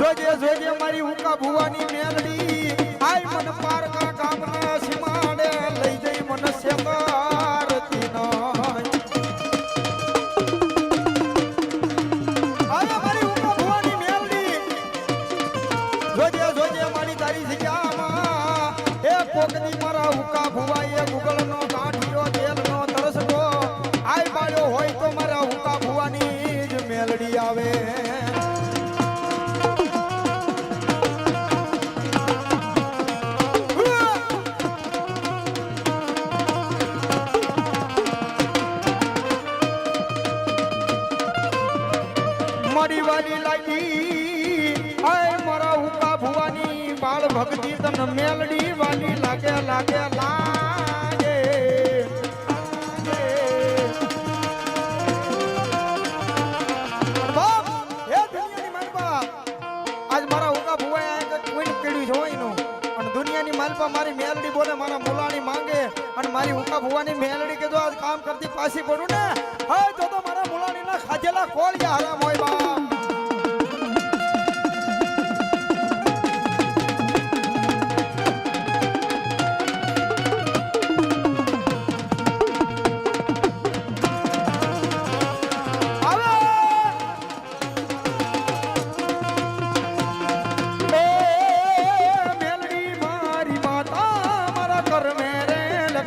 જોજે જોજે મારી ઉકા ભુવાની મેલડી આય મન પારકા ગામના સીમાડે લઈ જઈ મન શેકારતી નાય આય મારી ઉકા ભુવાની મેલડી જોજે જોજે મારી તારી જગ્યામાં એ કોકની મારા ઉકા ભુવાએ ગુગળનો કાઠિયો તેલનો તરસતો આય બાળ્યો હોય તો મારા ઉકા ભુવાની જ મેલડી આવે મારી વાલી લાગી આય મારા ઉકા ભુવાની બાળ ભક્તિ તન મેલડી વાલી લાગે લાગે લાગે બાપ એ દુનિયાની માલપા આજ મારા ઉકા ભુવાએ આ કોઈ કેડ્યું છે હોય નું અને દુનિયાની માલપા મારી મેલડી બોલે મારા મુલાણી માંગે અને મારી ઉકા ભુવાની મેલડી કે જો આજ કામ કરતી પાછી પડું ને હા તો મારા મુલાણીના ખાધેલા કોળિયા હરામ હોય બા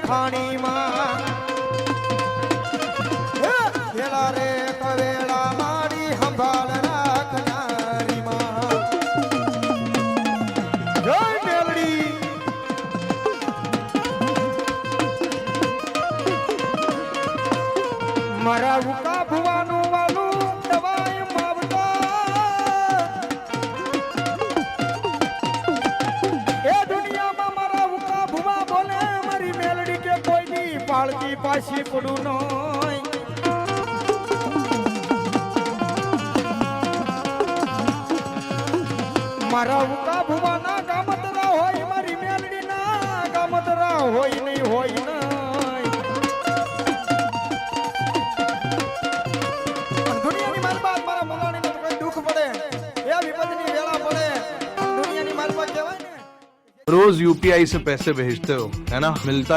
ખાણીમાં વેળા રે કવેળા મારી સંભાળ રાખનારીમાં જય મેલડી મારા ઉકા ભુવાનું વાલું દવાઈ માવતા એ દુનિયામાં મારા ઉકા ભુવા બોલે પાળતી પાછી પડું નોય મારા ઉકા ભુવાના ગામતરા હોય મારી મેલડીના ગામતરા હોય નહીં હોય નહીં દુનિયાની માલપા મારા મુલાણીને તો કોઈ દુઃખ પડે એ વિપદની વેળા પડે દુનિયાની માલપા કહેવાય ને रोज यूपीआई से पैसे भेजते हो है ना मिलता है